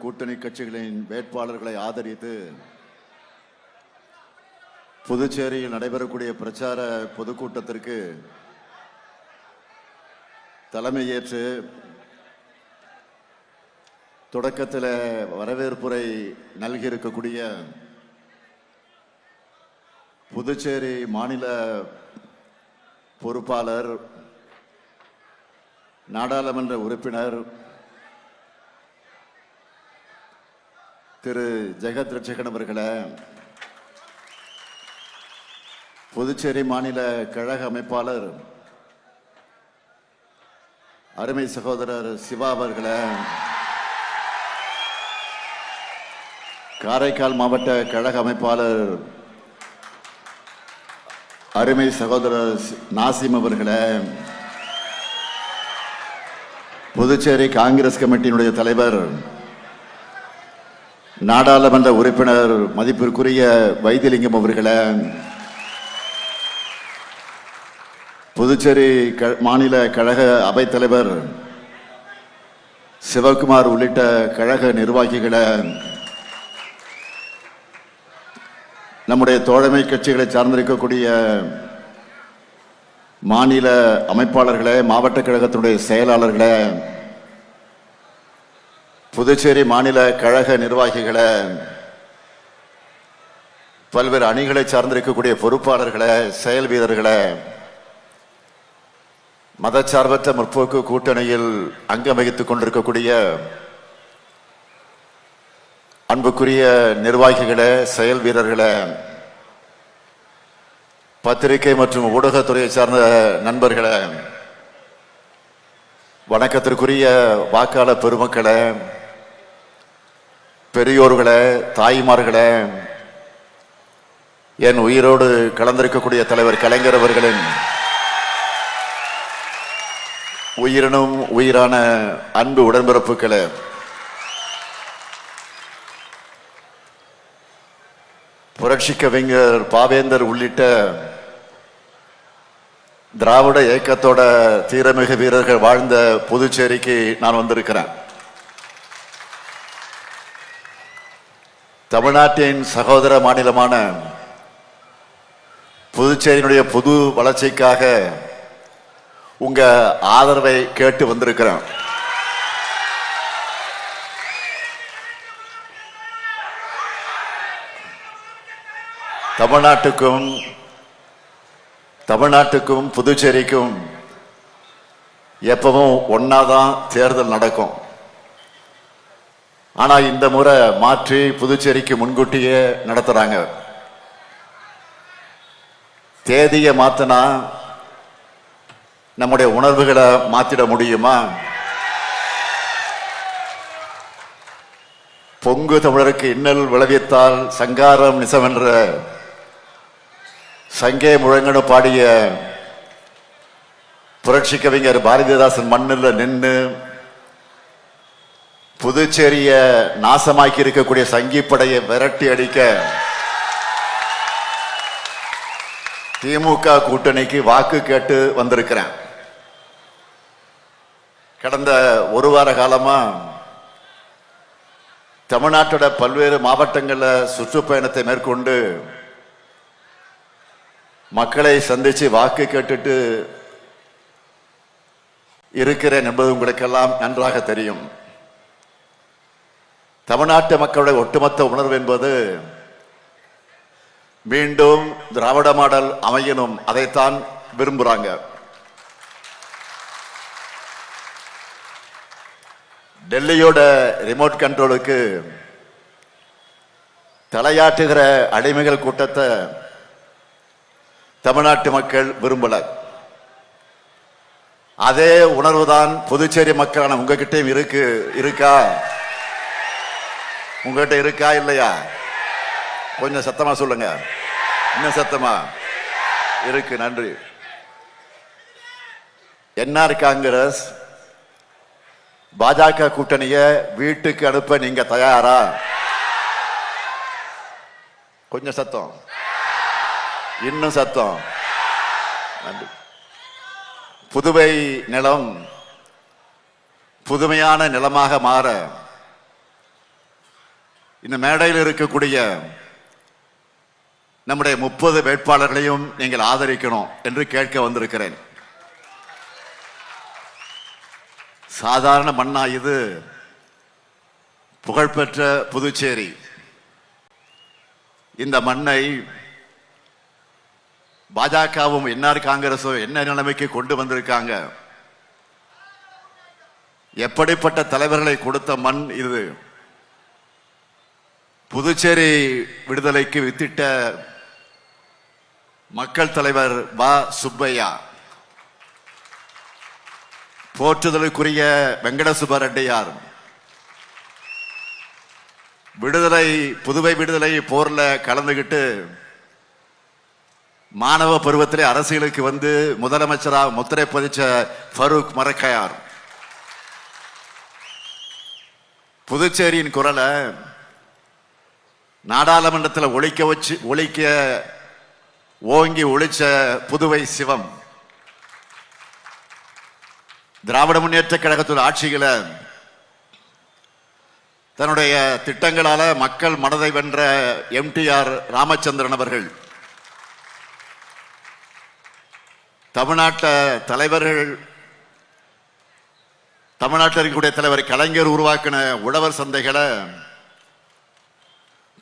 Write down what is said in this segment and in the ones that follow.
கூட்டணி கட்சிகளின் வேட்பாளர்களை ஆதரித்து புதுச்சேரியில் நடைபெறக்கூடிய பிரச்சார பொதுக்கூட்டத்திற்கு தலைமையேற்று தொடக்கத்தில் வரவேற்புரை நல்கியிருக்கக்கூடிய புதுச்சேரி மாநில பொறுப்பாளர் நாடாளுமன்ற உறுப்பினர் திரு ஜெகத் ரட்சகன் அவர்களே, புதுச்சேரி மாநில கழக அமைப்பாளர் அருமை சகோதரர் சிவா அவர்களே, காரைக்கால் மாவட்ட கழக அமைப்பாளர் அருமை சகோதரர் நாசிம் அவர்களே, புதுச்சேரி காங்கிரஸ் கமிட்டியினுடைய தலைவர் நாடாளுமன்ற உறுப்பினர் மதிப்பிற்குரிய வைத்திலிங்கம் அவர்களே, புதுச்சேரி மாநில கழக அவைத்தலைவர் சிவகுமார் உள்ளிட்ட கழக நிர்வாகிகளை, நம்முடைய தோழமை கட்சிகளை சார்ந்திருக்கக்கூடிய மாநில அமைப்பாளர்களே, மாவட்ட கழகத்தினுடைய செயலாளர்களே, புதுச்சேரி மாநில கழக நிர்வாகிகளை, பல்வேறு அணிகளை சார்ந்திருக்கக்கூடிய பொறுப்பாளர்களை, செயல் வீரர்களை, மதச்சார்பற்ற முற்போக்கு கூட்டணியில் அங்கம் வகித்துக் கொண்டிருக்கக்கூடிய அன்புக்குரிய நிர்வாகிகளை, செயல் வீரர்களை, பத்திரிகை மற்றும் ஊடகத்துறையை சார்ந்த நண்பர்களை, வணக்கத்திற்குரிய வாக்காளர் பெருமக்களை, பெரியோர்களே, தாய்மார்களே, என் உயிரோடு கலந்திருக்கக்கூடிய தலைவர் கலைஞர் அவர்களின் உயிரினும் உயிரான அன்பு உடன்பிறப்புகளே, புரட்சி கவிஞர் பாவேந்தர் உள்ளிட்ட திராவிட இயக்கத்தோட தீரமிகு வீரர்கள் வாழ்ந்த புதுச்சேரிக்கு நான் வந்திருக்கிறேன். தமிழ்நாட்டின் சகோதர மாநிலமான புதுச்சேரியினுடைய புது வளர்ச்சிக்காக உங்க ஆதரவை கேட்டு வந்திருக்கிறேன். தமிழ்நாட்டுக்கும் புதுச்சேரிக்கும் எப்பவும் ஒன்னாதான் தேர்தல் நடக்கும். ஆனா இந்த முறை மாற்றி புதுச்சேரிக்கு முன்கூட்டியே நடத்துறாங்க. தேதியை மாத்தினா நம்முடைய உணர்வுகளை மாத்திட முடியுமா? பொங்கு தமிழருக்கு இன்னல் விளைவித்தால் சங்காரம் நிசமென்ற சங்கே முழங்கனு பாடிய புரட்சி கவிஞர் பாரதிதாசன் மண்ணில் நின்று புதுச்சேரிய நாசமாக்கி இருக்கக்கூடிய சங்கிப்படையை விரட்டி அடிக்க திமுக கூட்டணிக்கு வாக்கு கேட்டு வந்திருக்கிறேன். கடந்த ஒரு வார காலமா தமிழ்நாட்டோட பல்வேறு மாவட்டங்களில் சுற்றுப்பயணத்தை மேற்கொண்டு மக்களை சந்திச்சு வாக்கு கேட்டுட்டு இருக்கிறேன் என்பது உங்களுக்கெல்லாம் நன்றாக தெரியும். தமிழ்நாட்டு மக்களுடைய ஒட்டுமொத்த உணர்வு என்பது மீண்டும் திராவிட மாடல் அமையணும், அதைத்தான் விரும்புறாங்க. டெல்லியோட ரிமோட் கண்ட்ரோலுக்கு தலையாட்டுகிற அடிமைகள் கூட்டத்தை தமிழ்நாட்டு மக்கள் விரும்பல. அதே உணர்வுதான் புதுச்சேரி மக்களான உங்ககிட்டயும் இருக்கா? உங்ககிட்ட இருக்கா இல்லையா? கொஞ்சம் சத்தமா சொல்லுங்க. இன்னும் சத்தமா இருக்கு. நன்றி. என்ஆர் காங்கிரஸ் பாஜக கூட்டணிய வீட்டுக்கு அனுப்ப நீங்க தயாரா? கொஞ்சம் சத்தம், இன்னும் சத்தம். நன்றி. புதுவை நிலம் புதுமையான நிலமாக மாற இந்த மேடையில் இருக்கக்கூடிய நம்முடைய 30 வேட்பாளர்களையும் நீங்கள் ஆதரிக்கணும் என்று கேட்க வந்திருக்கிறேன். சாதாரண மண்ணா இது? புகழ்பெற்ற புதுச்சேரி. இந்த மண்ணை பாஜகவும் என்ஆர் காங்கிரஸும் என்ன நிலைமைக்கு கொண்டு வந்திருக்காங்க? எப்படிப்பட்ட தலைவர்களை கொடுத்த மண் இது? புதுச்சேரி விடுதலைக்கு வித்திட்ட மக்கள் தலைவர் வ. சுப்பையா, போற்றுதலுக்குரிய வெங்கட சுப்பரெட்டியார், புதுவை விடுதலை போர்ல கலந்துகிட்டு மாணவ பருவத்திலே அரசியலுக்கு வந்து முதலமைச்சராக முத்திரை பதிச்ச ஃபரூக் மரக்கையார், புதுச்சேரியின் குரலை நாடாளுமன்றத்தில் ஒழிக்க ஓங்கி ஒழிச்ச புதுவை சிவம், திராவிட முன்னேற்ற கழகத்தில் ஆட்சிகளை தன்னுடைய திட்டங்களால மக்கள் மனதை வென்ற எம்டிஆர் ராமச்சந்திரன் அவர்கள், தமிழ்நாட்டு தலைவர்கள், தமிழ்நாட்டில் இருக்கக்கூடிய தலைவர் கலைஞர் உருவாக்கின உழவர் சந்தைகளை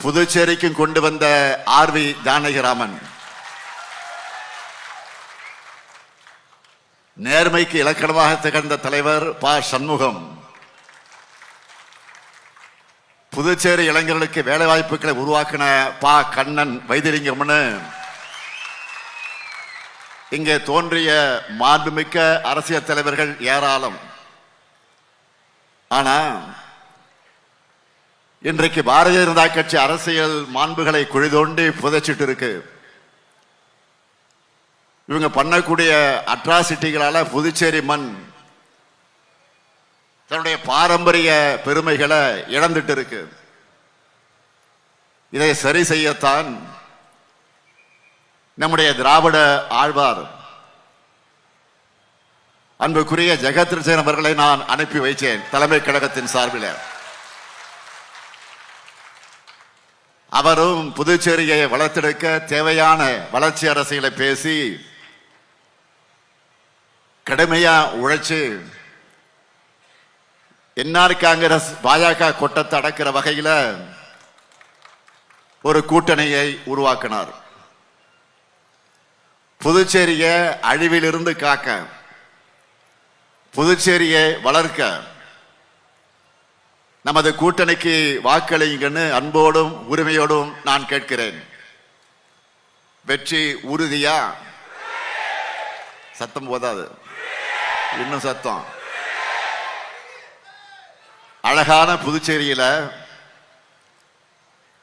புதுச்சேரிக்கும் கொண்டு வந்த ஆர்.வி. ஜானகிராமன், நேர்மைக்கு இலக்கணமாக திகழ்ந்த தலைவர் ப. சண்முகம், புதுச்சேரி இளைஞர்களுக்கு வேலை வாய்ப்புகளை உருவாக்கின ப. கண்ணன் வைத்திலிங்கம்னு இங்கே தோன்றிய மாண்புமிக்க அரசியல் தலைவர்கள் ஏராளம். ஆனா இன்றைக்கு பாரதிய ஜனதா கட்சி அரசியல் மாண்புகளை குழி தோண்டி புதைச்சிட்டு இருக்கு. இவங்க பண்ணக்கூடிய அட்ராசிட்டிகளால புதுச்சேரி மண் தன்னுடைய பாரம்பரிய பெருமைகளை இழந்துட்டு இருக்கு. இதை சரி செய்யத்தான் நம்முடைய திராவிட ஆழ்வார் அன்புக்குரிய ஜெகத்ரட்சகன் அவர்களை நான் அனுப்பி வைத்தேன் தலைமை கழகத்தின் சார்பில். அவரும் புதுச்சேரியை வளர்த்தெடுக்க தேவையான வளர்ச்சி அரசியலை பேசி கடுமையா உழைச்சு என்ஆர் காங்கிரஸ் பாஜக கொட்டத்தை அடக்கிற வகையில் ஒரு கூட்டணியை உருவாக்கினார். புதுச்சேரியை அழிவிலிருந்து காக்க, புதுச்சேரியை வளர்க்க நமது கூட்டணிக்கு வாக்களிங்கன்னு அன்போடும் உரிமையோடும் நான் கேட்கிறேன். வெற்றி உறுதியா? சத்தம் போதாது, இன்னும் சத்தம். அழகான புதுச்சேரியில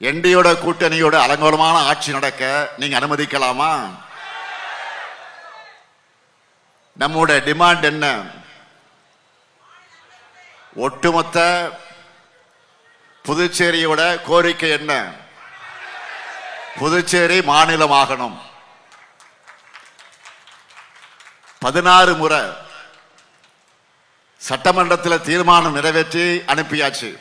என்டியோட கூட்டணியோட அலங்கோலமான ஆட்சி நடக்க நீங்க அனுமதிக்கலாமா? நம்முடைய டிமாண்ட் என்ன? ஒட்டுமொத்த புதுச்சேரியோட கோரிக்கை என்ன? புதுச்சேரி மாநிலமாகணும். 16 முறை சட்டமன்றத்தில் தீர்மானம் நிறைவேற்றி அனுப்பியாச்சு.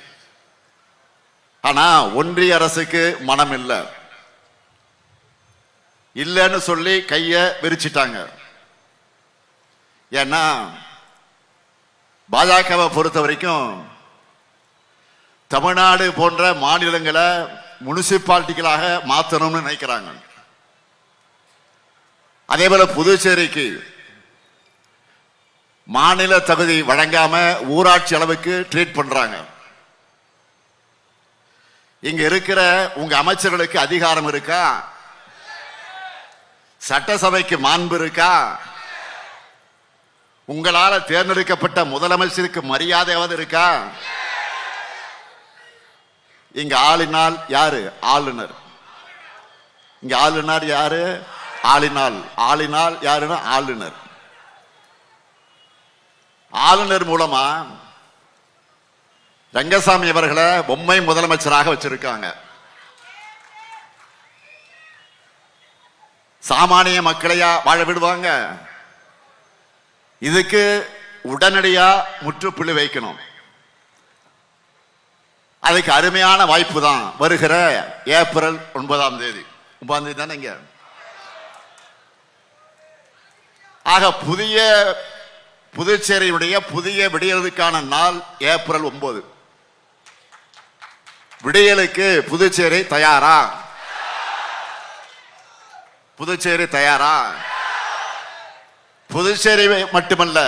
ஆனா ஒன்றிய அரசுக்கு மனம் இல்லைன்னு சொல்லி கைய விரிச்சிட்டாங்க. ஏன்னா பாஜகவை பொறுத்த வரைக்கும் தமிழ்நாடு போன்ற மாநிலங்களை முனிசிபாலிட்டிகளாக மாற்றணும்னு நினைக்கிறாங்க. அதே போல புதுச்சேரிக்கு மாநில தகுதி வழங்காம ஊராட்சி அளவுக்கு ட்ரீட் பண்றாங்க. இங்க இருக்கிற உங்க அமைச்சர்களுக்கு அதிகாரம் இருக்கா? சட்டசபைக்கு மாண்பு இருக்கா? உங்களால தேர்ந்தெடுக்கப்பட்ட முதலமைச்சருக்கு மரியாதையாவது இருக்கா? இங்க ஆளினால் யாரு? ஆளுநர். இங்க ஆளுநர் யாரு? ஆளினால் யாருன்னா ஆளுநர். ஆளுநர் மூலமா ரங்கசாமி அவர்களை பொம்மை முதலமைச்சராக வச்சிருக்காங்க. சாமானிய மக்களையா வாழ விடுவாங்க? இதுக்கு உடனடியா முற்றுப்புள்ளி வைக்கணும். அதுக்கு அருமையான வாய்ப்பு தான் வருகிற ஏப்ரல் 9ஆம் தேதி. 9ஆம் தேதி தானே இங்க. ஆக புதுச்சேரியுடைய புதிய விடியலுக்கான நாள் ஏப்ரல் 9. விடியலுக்கு புதுச்சேரி தயாரா? புதுச்சேரி தயாரா? புதுச்சேரி மட்டுமல்ல,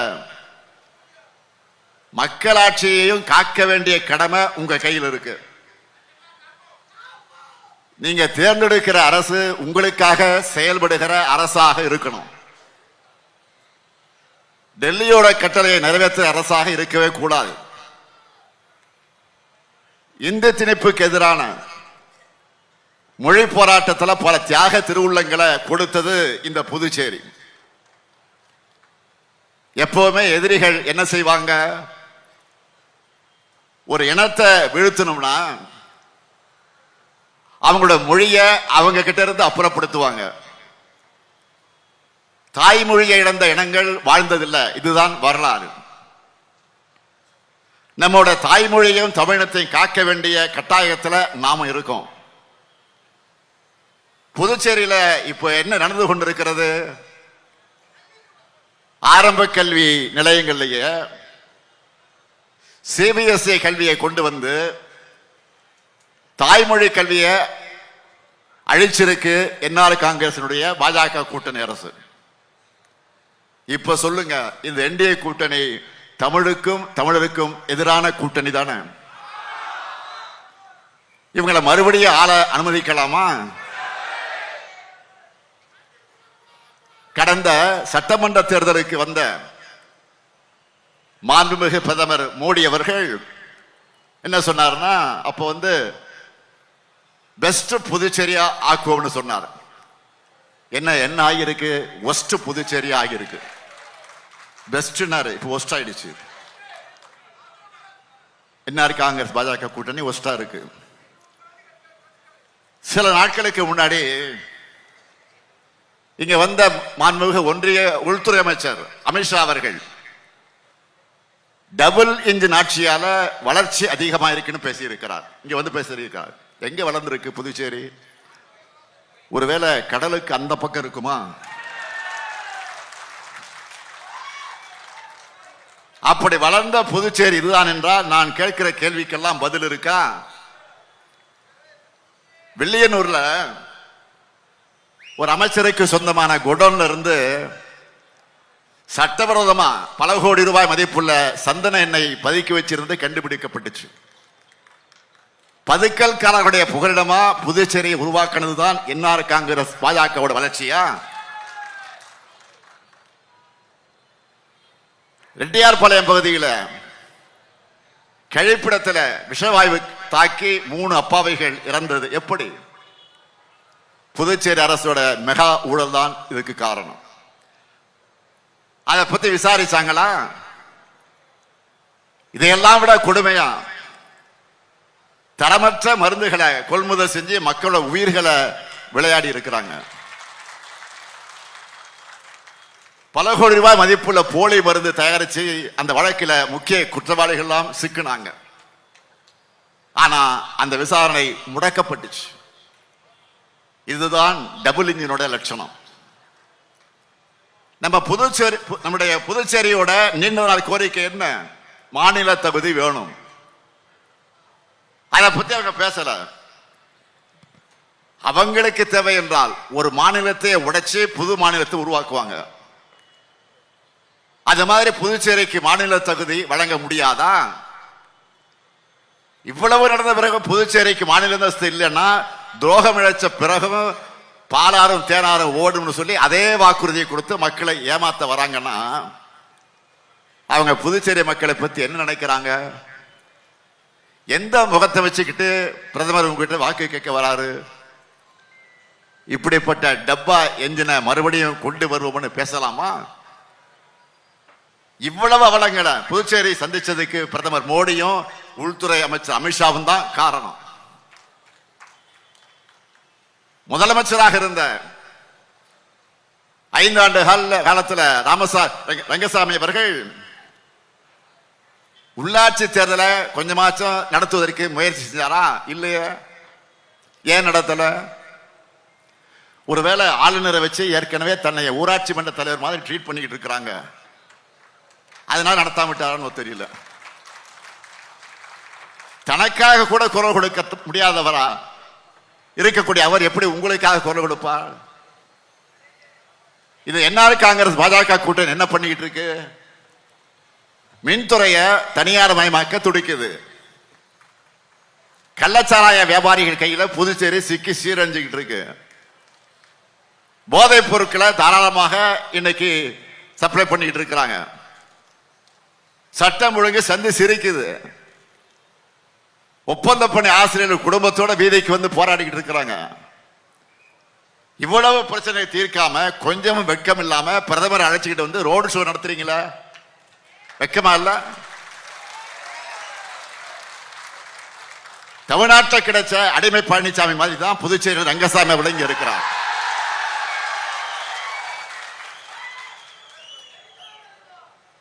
மக்களாட்சியையும் காக்க வேண்டிய கடமை உங்க கையில் இருக்கு. நீங்க தேர்ந்தெடுக்கிற அரசு உங்களுக்காக செயல்படுகிற அரசாக இருக்கணும். டெல்லியோட கட்டளையை நிறைவேற்ற அரசாக இருக்கவே கூடாது. இந்து திணிப்புக்கு எதிரான மொழி போராட்டத்தில் பல தியாக திருவுள்ளங்களை கொடுத்தது இந்த புதுச்சேரி. எப்பவுமே எதிரிகள் என்ன செய்வாங்க? ஒரு இனத்தை வீழ்த்தணும்னா அவங்களோட மொழியை அவங்க கிட்ட இருந்து அப்புறப்படுத்துவாங்க. தாய்மொழியை இழந்த இனங்கள் வாழ்ந்ததில்லை. இதுதான் வரலாறு. நம்மோட தாய்மொழியையும் தமிழினத்தையும் காக்க வேண்டிய கட்டாயத்தில் நாம இருக்கோம். புதுச்சேரியில இப்போ என்ன நடந்து கொண்டிருக்கிறது? ஆரம்ப கல்வி நிலையங்களிலேயே சிபிஎஸ்இ கல்வியை கொண்டு வந்து தாய்மொழி கல்வியை அழிச்சிருக்கு என்ஆர் காங்கிரசினுடைய பாஜக கூட்டணி அரசு. இப்ப சொல்லுங்க, இந்த என்டிஏ கூட்டணி தமிழுக்கும் தமிழருக்கும் எதிரான கூட்டணி தானே? இவங்களை மறுபடியும் ஆள அனுமதிக்கலாமா? கடந்த சட்டமன்ற தேர்தலுக்கு வந்த மாண்புமிகு பிரதமர் மோடி அவர்கள் என்ன சொன்னார்னா, அப்போ பெஸ்ட் புதுச்சேரியா ஆக்குவோம்னு சொன்னார். என்ன ஆகியிருக்கு? ஒஸ்ட் புதுச்சேரியா ஆகியிருக்கு. பெஸ்ட்னாரு, இப்போ ஒஸ்ட் ஆயிடுச்சு. என்ஆர் காங்கிரஸ் பாஜக கூட்டணி ஒஸ்டா இருக்கு. சில நாட்களுக்கு முன்னாடி இங்க வந்த மாண்புமிகு ஒன்றிய உள்துறை அமைச்சர் அமித்ஷா அவர்கள் டபுள் இன்ஜின் ஆட்சியால வளர்ச்சி அதிகமா இருக்குன்னு பேசியிருக்கிறார். இங்க பேசியிருக்கிறார். எங்க வளர்ந்திருக்கு புதுச்சேரி? ஒருவேளை கடலுக்கு அந்த பக்கம் இருக்குமா? அப்படி வளர்ந்த புதுச்சேரி இதுதான் என்றால் நான் கேட்கிற கேள்விக்கெல்லாம் பதில் இருக்கா? வில்லியனூர்ல ஒரு அமைச்சருக்கு சொந்தமான குடோன்ல இருந்து சட்டவிரோதமா பல கோடி ரூபாய் மதிப்புள்ள சந்தன எண்ணெய் பதுக்கி வச்சிருந்து கண்டுபிடிக்கப்பட்டுச்சு. பதுக்கல்காரர்களுடைய புகலிடமா புதுச்சேரியை உருவாக்கினதுதான் என்ஆர் காங்கிரஸ் பாஜகவோட வளர்ச்சியா? ரெட்டியார்பாளையம் பகுதியில் கழிப்பிடத்தில் விஷவாயு தாக்கி 3 அப்பாவிகள் இறந்தது எப்படி? புதுச்சேரி அரசோட மெகா ஊழல் தான் இதுக்கு காரணம். அதை பத்தி விசாரிச்சாங்களா? இதையெல்லாம் விட கொடுமையா தரமற்ற மருந்துகளை கொள்முதல் செஞ்சு மக்களோட உயிர்களை விளையாடி இருக்கிறாங்க. பல கோடி ரூபாய் மதிப்புள்ள போலி மருந்து தயாரிச்சு அந்த வழக்கில் முக்கிய குற்றவாளிகள் எல்லாம் சிக்கினாங்க. ஆனா அந்த விசாரணை முடக்கப்பட்டுச்சு. இதுதான் டபுள் இன்ஜினோட லட்சணம். நம்முடைய புதுச்சேரியோட நீண்ட நாள் கோரிக்கை என்ன? மாநில தகுதி வேணும். அதை பத்தி அவங்க பேசல. அவங்களுக்கு தேவை என்றால் ஒரு மாநிலத்தை உடைச்சு புது மாநிலத்தை உருவாக்குவாங்க. அது மாதிரி புதுச்சேரிக்கு மாநில தகுதி வழங்க முடியாதா? இவ்வளவு நடந்த பிறகு புதுச்சேரிக்கு மாநில அந்தஸ்து இல்லைன்னா துரோகம் இழைச்ச பிறகும் பாலாரும் தேனாரும் ஓடும்னு சொல்லி அதே வாக்குறுதியை கொடுத்து மக்களை ஏமாத்த வராங்கன்னா அவங்க புதுச்சேரி மக்களை பத்தி என்ன நினைக்கிறாங்க? எந்த முகத்தை வச்சுக்கிட்டு பிரதமர் உங்ககிட்ட வாக்கு கேட்க வராரு? இப்படிப்பட்ட டப்பா என்ஜினை மறுபடியும் கொண்டு வருவோம்னு பேசலாமா? இவ்வளவு அவலங்களை புதுச்சேரி சந்திச்சதுக்கு பிரதமர் மோடியும் உள்துறை அமைச்சர் அமித்ஷாவும் தான் காரணம். முதலமைச்சராக இருந்த 5 ஆண்டு காலத்தில் ரங்கசாமி அவர்கள் உள்ளாட்சி தேர்தலை கொஞ்சமாச்சும் நடத்துவதற்கு முயற்சி செஞ்சாரா? இல்லையே. ஏன் நடத்தல? ஒருவேளை ஆளுநரை வச்சு ஏற்கனவே தன்னை ஊராட்சி மன்ற தலைவர் மாதிரி ட்ரீட் பண்ணிக்கிட்டு இருக்கிறாங்க, அதனால நடத்தாம விட்டாரான்னு தெரியல. தனக்காக கூட குரல் கொடுக்க முடியாதவரா இருக்கக்கூடிய அவர் எப்படி உங்களுக்காக குரல் கொடுப்பார்? இது என்ஆர் காங்கிரஸ் பாஜக கூட்டணி என்ன பண்ணிக்கிட்டு இருக்கு? மின்துறைய தனியார் மயமாக்க துடிக்குது. கள்ளச்சாராய வியாபாரிகள் கையில புதுச்சேரி சிக்கி சீரழிஞ்சுக்கிட்டு இருக்கு. போதைப் பொருட்களை தாராளமாக இன்னைக்கு சப்ளை பண்ணிக்கிட்டு இருக்கிறாங்க. சட்டம் ஒழுங்கு சந்தி சிரிக்குது. ஒப்பந்த பணி ஆசிரியர்கள் குடும்பத்தோட வீதிக்கு வந்து போராடிக்கிட்டு இருக்கிறாங்க. இவ்வளவு பிரச்சனை தீர்க்காம கொஞ்சமும் வெட்கம் இல்லாம பிரதமர் அழைச்சிக்கிட்டு வந்து ரோடு ஷோ நடத்துறீங்களா? வெட்கமா இல்ல? தமிழ்நாட்டில் கிடைச்ச அடிமை பழனிசாமி மாதிரி தான் புதுச்சேரி ரங்கசாமி விளங்கி இருக்கிறார்.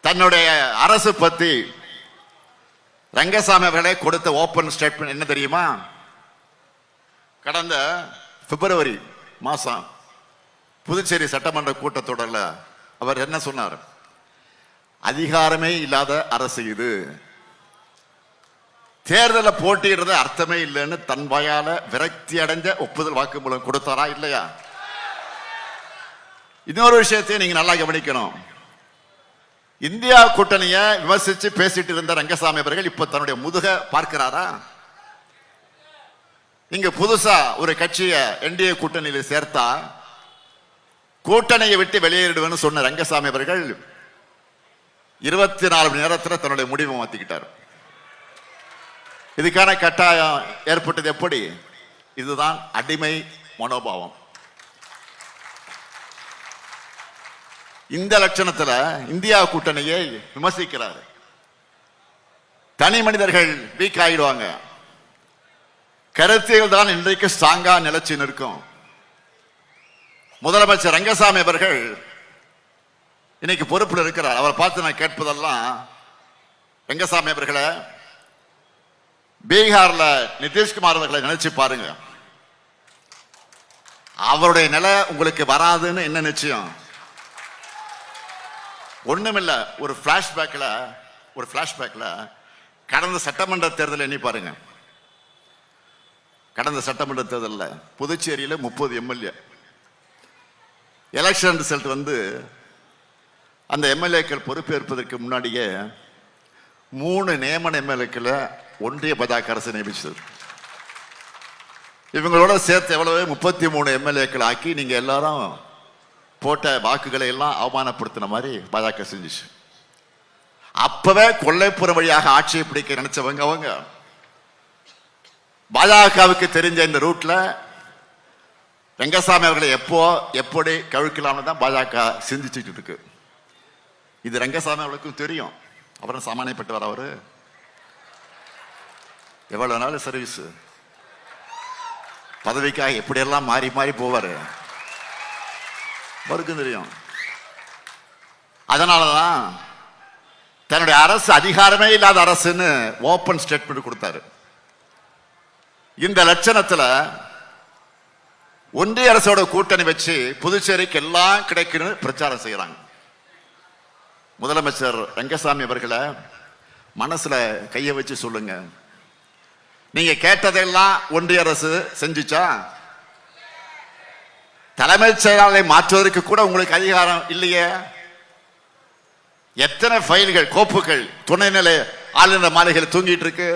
தன்னுடைய அரசு பத்தி ரங்கசாமி அவர்களே கொடுத்த ஓபன் ஸ்டேட்மெண்ட் என்ன தெரியுமா? கடந்த பிப்ரவரி மாசம் புதுச்சேரி சட்டமன்ற கூட்டத்தொடர்ல அவர் என்ன சொன்னார்? அதிகாரமே இல்லாத அரசு இது, தேர்தலில் போட்டியிடுறது அர்த்தமே இல்லைன்னு தன் வாயால விரக்தி அடைஞ்ச ஒப்புதல் வாக்குமூலம் கொடுத்தாரா? இல்லையா? இன்னொரு விஷயத்தை நீங்க நல்லா கவனிக்கணும். இந்தியா கூட்டணியை விமர்சிச்சு பேசிட்டு இருந்த ரங்கசாமி அவர்கள் இப்ப தன்னுடைய முதுக பார்க்கிறாரா? இங்க புதுசா ஒரு கட்சியை என்டிஏ கூட்டணியில் சேர்த்தா கூட்டணியை விட்டு வெளியேறிடுவேன்னு சொன்ன ரங்கசாமி அவர்கள் 24 மணி நேரத்தில் தன்னுடைய முடிவை மாத்திக்கிட்டார். இதுக்கான கட்டாயம் ஏற்பட்டது எப்படி? இதுதான் அடிமை மனோபாவம். இந்த லட்சணத்துல இந்தியா கூட்டணியை விமர்சிக்கிறார். தனி மனிதர்கள் வீக் ஆயிடுவாங்க. கருத்தியல் தான் இன்றைக்கு ஸ்ட்ராங்கா நிலைச்சு நிற்கும். முதலமைச்சர் ரங்கசாமி அவர்கள் இன்னைக்கு பொறுப்பில் இருக்கிறார். அவரை பார்த்து நான் கேட்பதெல்லாம், ரங்கசாமி அவர்களை பீகார்ல நிதிஷ்குமார் அவர்களை நினைச்சு பாருங்க. அவருடைய நிலை உங்களுக்கு வராதுன்னு என்ன நிச்சயம்? ஒண்ணுமில்ல. ஒரு பிளாஷ்பேக்ல கடந்த சட்டமன்ற தேர்தல் எண்ணி பாருங்க. கடந்த சட்டமன்ற தேர்தலில் புதுச்சேரியில் 30 எம்எல்ஏ எலெக்ஷன் ரிசல்ட் வந்து அந்த எம்எல்ஏக்கள் பொறுப்பேற்பதற்கு முன்னாடியே 3 நியமன எம்எல்ஏக்களை ஒன்றிய பாஜக அரசு நியமிச்சது. இவங்களோட சேர்த்து எவ்வளவு 33 எம்எல்ஏக்கள் ஆக்கி நீங்க எல்லாரும் போட்ட வாக்குகளை எல்லாம் அவமானப்படுத்தின மாதிரி பாஜக செஞ்சிச்சு. அப்பவே கொல்லைப்புற வழியாக ஆட்சியை பிடிக்க நினைச்சவங்க அவங்க. பாஜகவுக்கு தெரிஞ்ச இந்த ரூட்ல ரங்கசாமி அவர்களை எப்படி கவிழ்க்கலாம்னு தான் பாஜக சிந்திச்சுட்டு இருக்கு. இது ரங்கசாமி அவர்களுக்கும் தெரியும். அப்புறம் சாமானியப்பட்டவர் அவரு. எவ்வளவு நாள் சர்வீஸ், பதவிக்காக எப்படியெல்லாம் மாறி மாறி போவாரு அவருக்கும் தெரியும். அதனாலதான் தன்னுடைய அரசு அதிகாரமே இல்லாத அரசுன்னு ஓபன் ஸ்டேட்மெண்ட் கொடுத்தாரு. இந்த லட்சணத்துல ஒன்றிய அரசோட கூட்டணி வச்சு புதுச்சேரிக்கு எல்லாம் கிடைக்கணும் பிரச்சாரம் செய்யறாங்க. முதலமைச்சர் ரங்கசாமி அவர்களை மனசுல கைய வச்சு சொல்லுங்க, நீங்க கேட்டதெல்லாம் ஒன்றிய அரசு செஞ்சுச்சா? தலைமைச் செயலாளரை மாற்றுவதற்கு கூட உங்களுக்கு அதிகாரம் இல்லையே. எத்தனை ஃபைல்கள், கோப்புகள் துணைநிலை ஆளுநர் மாளிகையில் தூங்கிட்டு இருக்கு.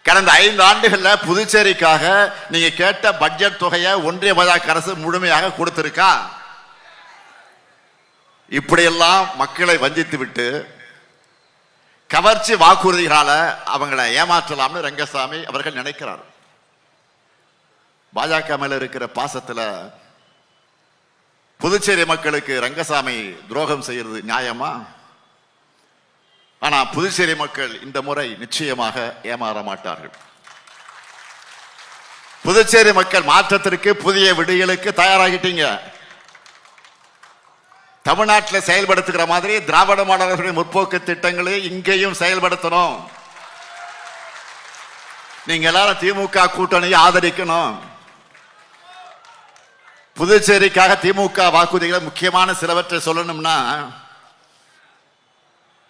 கடந்த 5 ஆண்டுகள்ல புதுச்சேரிக்காக நீங்க கேட்ட பட்ஜெட் தொகையை ஒன்றிய பாஜக அரசு முழுமையாக கொடுத்திருக்கா? இப்படியெல்லாம் மக்களை வஞ்சித்து விட்டு கவர்ச்சி வாக்குறுதிகளால அவங்களை ஏமாற்றலாம்னு ரங்கசாமி அவர்கள் நினைக்கிறார். பாஜக மேல இருக்கிற பாசத்துல புதுச்சேரி மக்களுக்கு ரங்கசாமி துரோகம் செய்யறது நியாயமா? ஆனா புதுச்சேரி மக்கள் இந்த முறை நிச்சயமாக ஏமாற மாட்டார்கள். புதுச்சேரி மக்கள் மாற்றத்திற்கு, புதிய விடியலுக்கு தயாராகிட்டீங்க. தமிழ்நாட்டில் செயல்படுத்துகிற மாதிரி திராவிட மாடல்களுடைய முற்போக்கு திட்டங்களை இங்கேயும் செயல்படுத்தணும். நீங்க எல்லாரும் திமுக கூட்டணியை ஆதரிக்கணும். புதுச்சேரிக்காக திமுக வாக்குறுதிகளை முக்கியமான சிலவற்றை சொல்லணும்னா,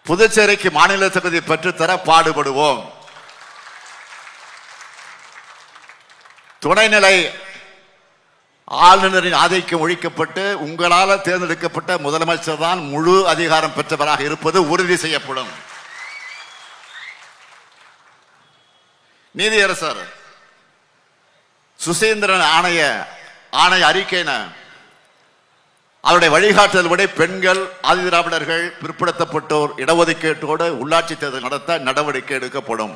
புதுச்சேரிக்கு மாநில தகுதி பெற்றுத்தர பாடுபடுவோம். துணைநிலை ஆளுநரின் ஆதிக்கம் ஒழிக்கப்பட்டு உங்களால் தேர்ந்தெடுக்கப்பட்ட முதலமைச்சர் தான் முழு அதிகாரம் பெற்றவராக இருப்பது உறுதி செய்யப்படும். நீதியரசர் சுசீந்திரன் ஆணைய அறிக்கையின அவருடைய வழிகாட்டுதல் விட பெண்கள், ஆதிதிராவிடர்கள், பிற்படுத்தப்பட்டோர் இடஒதுக்கீட்டோடு உள்ளாட்சி தேர்தல் நடத்த நடவடிக்கை எடுக்கப்படும்.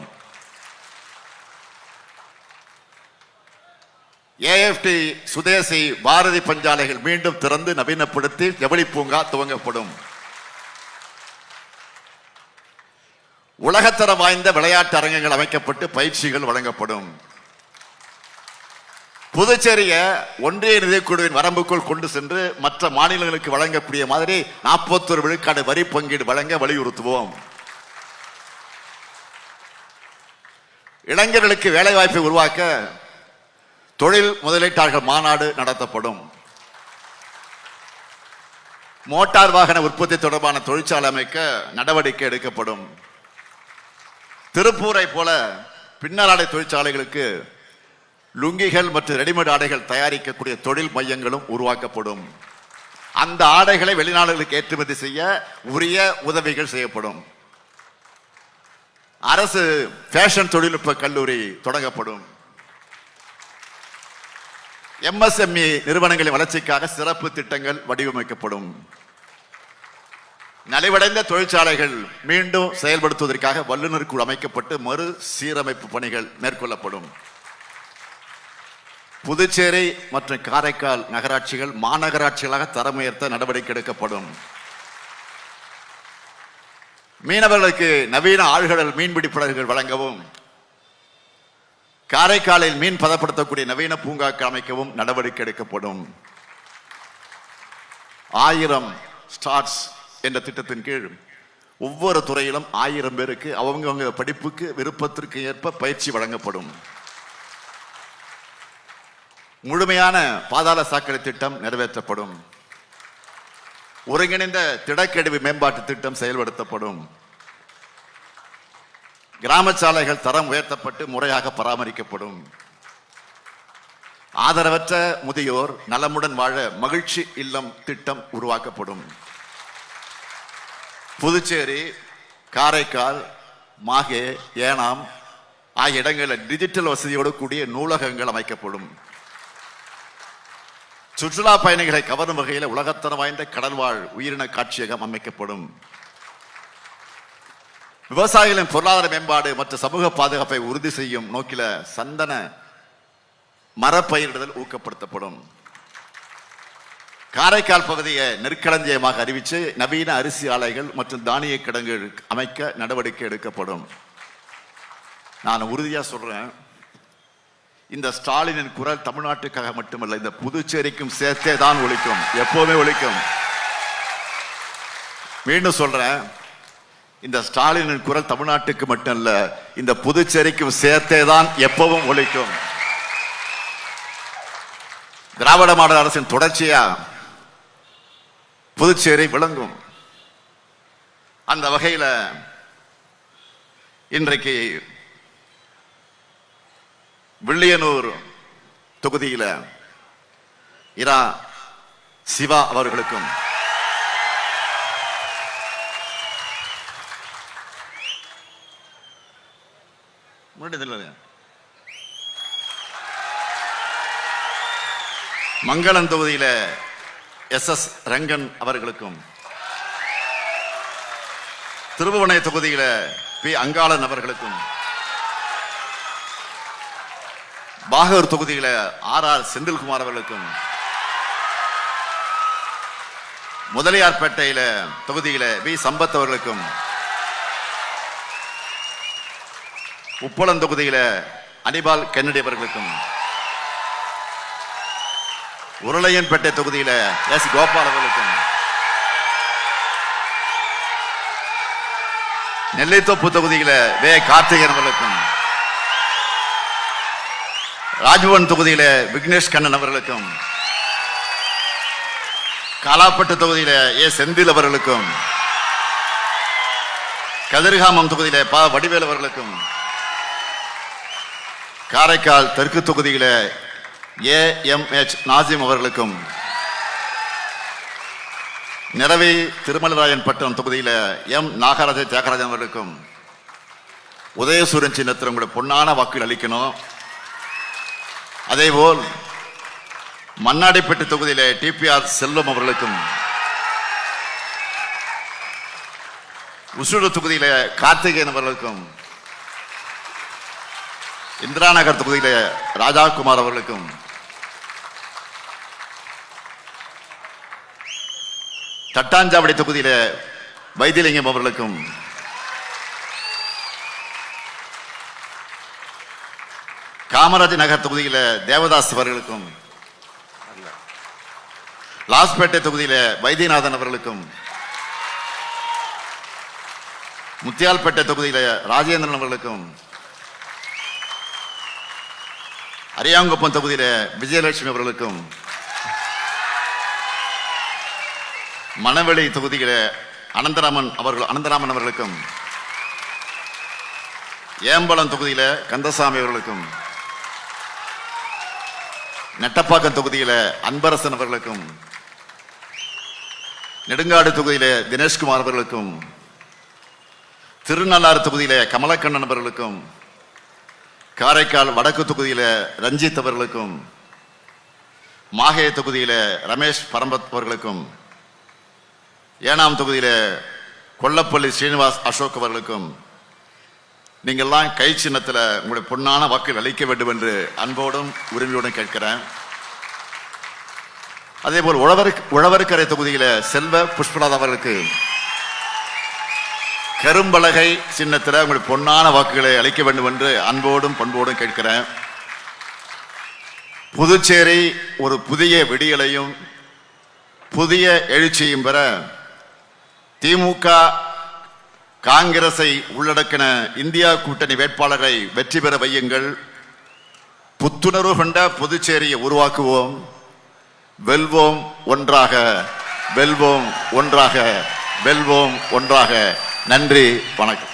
ஏஎஃப்டி சுதேசி பாரதி பஞ்சாலைகள் மீண்டும் திறந்து நவீனப்படுத்தி ஜவுளி பூங்கா துவங்கப்படும். உலகத்தரம் வாய்ந்த விளையாட்டு அரங்கங்கள் அமைக்கப்பட்டு பயிற்சிகள் வழங்கப்படும். புதுச்சேரியை ஒன்றிய நிதிக்குழுவின் வரம்புக்குள் கொண்டு சென்று மற்ற மாநிலங்களுக்கு வழங்கக்கூடிய மாதிரி 41 விழுக்காடு வரி பங்கீடு வழங்க வலியுறுத்துவோம். இளைஞர்களுக்கு வேலைவாய்ப்பை உருவாக்க தொழில் முதலீட்டாளர்கள் மாநாடு நடத்தப்படும். மோட்டார் வாகன உற்பத்தி தொடர்பான தொழிற்சாலை அமைக்க நடவடிக்கை எடுக்கப்படும். திருப்பூரை போல பின்னலாடை தொழிற்சாலைகளுக்கு லுங்கிகள் மற்றும் ரெடிமேட் ஆடைகள் தயாரிக்கக்கூடிய தொழில் மையங்களும் உருவாக்கப்படும். அந்த ஆடைகளை வெளிநாடுகளுக்கு ஏற்றுமதி செய்ய உரிய உதவிகள் செய்யப்படும். அரசு ஃபேஷன் தொழில்நுட்ப கல்லூரி தொடங்கப்படும். MSME நிறுவனங்களின் வளர்ச்சிக்காக சிறப்பு திட்டங்கள் வடிவமைக்கப்படும். நலிவடைந்த தொழிற்சாலைகள் மீண்டும் செயல்படுத்துவதற்காக வல்லுநர் குழு அமைக்கப்பட்டு மறு சீரமைப்பு பணிகள் மேற்கொள்ளப்படும். புதுச்சேரி மற்றும் காரைக்கால் நகராட்சிகள் மாநகராட்சிகளாக தரம் உயர்த்த நடவடிக்கை எடுக்கப்படும். மீனவர்களுக்கு நவீன ஆழ்கடல் மீன்பிடி படகுகள் வழங்கவும், காரைக்காலில் மீன் பதப்படுத்தக்கூடிய நவீன பூங்காக்கள் அமைக்கவும் நடவடிக்கை எடுக்கப்படும். 1000 ஸ்டார்ட்ஸ் என்ற திட்டத்தின் கீழ் ஒவ்வொரு துறையிலும் 1000 பேருக்கு அவங்க படிப்புக்கு விருப்பத்திற்கு ஏற்ப பயிற்சி வழங்கப்படும். முழுமையான பாதாள சாக்கடை திட்டம் நிறைவேற்றப்படும். ஒருங்கிணைந்த திடக்கழிவு மேம்பாட்டு திட்டம் செயல்படுத்தப்படும். கிராம சாலைகள் தரம் உயர்த்தப்பட்டு முறையாக பராமரிக்கப்படும். ஆதரவற்ற முதியோர் நலமுடன் வாழ மகிழ்ச்சி இல்லம் திட்டம் உருவாக்கப்படும். புதுச்சேரி, காரைக்கால், மாஹே, ஏனாம் ஆகிய இடங்களில் டிஜிட்டல் வசதியோடு கூடிய நூலகங்கள் அமைக்கப்படும். சுற்றுலா பயணிகளை கவரும் வகையில் உலகத்தரம் வாய்ந்த கடல்வாழ் உயிரின காட்சியகம் அமைக்கப்படும். விவசாயிகளின் பொருளாதார மேம்பாடு மற்றும் சமூக பாதுகாப்பை உறுதி செய்யும் நோக்கில சந்தன மரப்பயிரிடுதல் ஊக்கப்படுத்தப்படும். காரைக்கால் பகுதியை நெற்களஞ்சியமாக அறிவித்து நவீன அரிசி ஆலைகள் மற்றும் தானிய கிடங்குகள் அமைக்க நடவடிக்கை எடுக்கப்படும். நான் உறுதியா சொல்றேன், இந்த ஸ்டாலினின் குரல் தமிழ்நாட்டுக்காக மட்டுமல்ல, இந்த புதுச்சேரிக்கும் சேர்த்தே தான் ஒலிக்கும், எப்பவுமே ஒலிக்கும். மீண்டும் சொல்றேன், இந்த ஸ்டாலினின் குரல் தமிழ்நாட்டுக்கு மட்டும் இல்ல, இந்த புதுச்சேரிக்கும் சேர்த்தே தான் எப்பவும் ஒலிக்கும். திராவிட மாடல் அரசின் தொடர்ச்சியா புதுச்சேரி விளங்கும். அந்த வகையில் இன்றைக்கு வில்லியனூர் தொகுதியில் இரா சிவா அவர்களுக்கும் மங்களம் தொகுதியில் SS ரங்கன் அவர்களுக்கும், திருபுவனை தொகுதியில் P அங்காளன் அவர்களுக்கும், பாகூர் தொகுதியில் RR செந்தில்குமார் அவர்களுக்கும், முதலியார்பேட்டையில் தொகுதியில் V சம்பத் அவர்களுக்கும், உப்பளம் தொகுதியில் அனிபால் கென்னடி அவர்களுக்கும், உருளையன்பேட்டை தொகுதியில் S கோபால் அவர்களுக்கும், நெல்லைத்தோப்பு தொகுதியில வே கார்த்திகேயன் அவர்களுக்கும், ராஜ்பவன் தொகுதியில விக்னேஷ் கண்ணன் அவர்களுக்கும், காலாப்பட்டு தொகுதியில ஏ செந்தில் அவர்களுக்கும், கதிர்காமம் தொகுதியில ப வடிவேல் அவர்களுக்கும், காரைக்கால் தெற்கு தொகுதியில AMH நாசிம் அவர்களுக்கும், நிறவை திருமலராயன் பட்டணம் தொகுதியில M நாகராஜ தியாகராஜன் அவர்களுக்கும் உதயசூரன் சின்னத்தில் உங்களுடைய பொன்னான வாக்குகள் அளிக்கணும். அதேபோல் மண்ணாடிப்பட்டு தொகுதியில TPR செல்வம் அவர்களுக்கும், உசூர் தொகுதியில கார்த்திகேயன் அவர்களுக்கும், இந்திரா நகர் தொகுதியில ராஜாகுமார் அவர்களுக்கும், தட்டாஞ்சாவடி தொகுதியில வைத்தியலிங்கம் அவர்களுக்கும், காமராஜ் நகர் தொகுதியில தேவதாஸ் அவர்களுக்கும், லாஸ்பேட்டை தொகுதியில வைத்தியநாதன் அவர்களுக்கும், முத்தியால்பேட்டை தொகுதியில ராஜேந்திரன் அவர்களுக்கும், அரியாங்குப்பம் தொகுதியில விஜயலட்சுமி அவர்களுக்கும், மணவெளி தொகுதியில அனந்தராமன் அவர்களுக்கும், ஏம்பலம் தொகுதியில கந்தசாமி அவர்களுக்கும், நெட்டப்பாக்கம் தொகுதியில அன்பரசன் அவர்களுக்கும், நெடுங்காடு தொகுதியில தினேஷ்குமார் அவர்களுக்கும், திருநள்ளாறு தொகுதியில கமலக்கண்ணன் அவர்களுக்கும், காரைக்கால் வடக்கு தொகுதியில ரஞ்சித் அவர்களுக்கும், மாஹே தொகுதியில ரமேஷ் பரம்பத் அவர்களுக்கும், ஏனாம் தொகுதியில கொல்லப்பள்ளி ஸ்ரீனிவாஸ் அசோக் அவர்களுக்கும் நீங்கள்லாம் கை சின்னத்தில் உங்களுடைய பொன்னான வாக்குகள் அளிக்க வேண்டும் என்று அன்போடும் உரிமையோடும் கேட்கிறேன். அதேபோல் உழவர்கரை தொகுதியில செல்வ புஷ்பநாத் அவர்களுக்கு கரும்பலகை சின்னத்தில் உங்களுடைய பொன்னான வாக்குகளை அளிக்க வேண்டும் என்று அன்போடும் பண்போடும் கேட்கிறேன். புதுச்சேரி ஒரு புதிய விடியலையும் புதிய எழுச்சியும் பெற திமுக காங்கிரஸை உள்ளடக்கின இந்தியா கூட்டணி வேட்பாளரை வெற்றி பெற வையுங்கள். புத்துணர்வு கொண்ட புதுச்சேரியை உருவாக்குவோம். வெல்வோம் ஒன்றாக, வெல்வோம் ஒன்றாக, வெல்வோம் ஒன்றாக. நன்றி, வணக்கம்.